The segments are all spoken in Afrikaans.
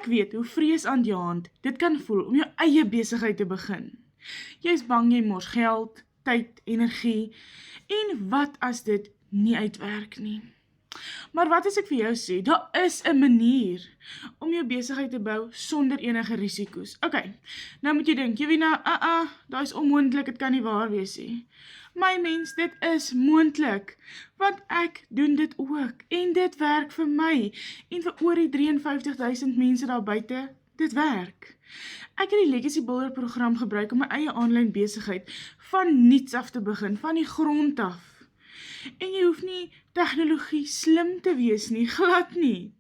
Ek weet hoe vreesaanjaend dit kan voel om jou eie besigheid te begin. Jy is bang jy mors geld, tyd, energie, en wat as dit nie uitwerk nie? Maar wat as ek vir jou sê, daar is 'n manier om jou besigheid te bou sonder enige risiko's. Okay, nou moet jy dink, Jovina, daar is onmoontlik, dit kan nie waar wees nie. My mens, dit is moontlik, want ek doen dit ook, en dit werk vir my, en vir oor die 53,000 mense daar buite, dit werk. Ek het die Legacy Builder program gebruik om my eie aanlyn besigheid van niets af te begin, van die grond af. En jy hoef nie tegnologie slim te wees nie, glad nie.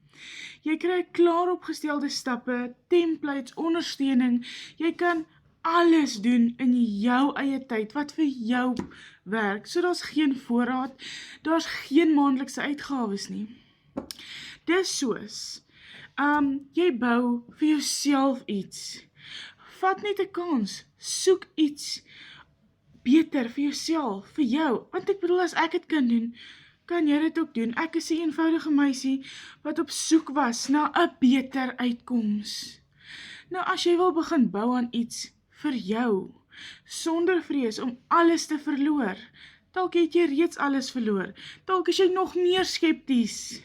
Jy kry klaar opgestelde stappe, templates, ondersteuning, jy kan alles doen in jou eie tyd, wat vir jou werk, so daar's geen voorraad, daar's geen maandelikse uitgawes nie. Dis soos, jy bou vir jouself iets, vat net 'n kans, soek iets beter vir jouself, vir jou, want ek bedoel, as ek het kan doen, kan jy dit ook doen. Ek is 'n eenvoudige meisie, wat op soek was na 'n beter uitkoms. Nou, as jy wil begin bou aan iets vir jou, sonder vrees om alles te verloor, dalk het jy reeds alles verloor, dalk is jy nog meer skepties.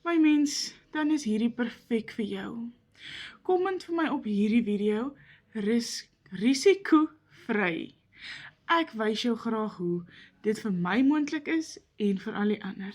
My mens, dan is hierdie perfek vir jou. Komment vir my op hierdie video, risiko-vry. Ek wys jou graag hoe dit vir my moontlik is en vir al die ander.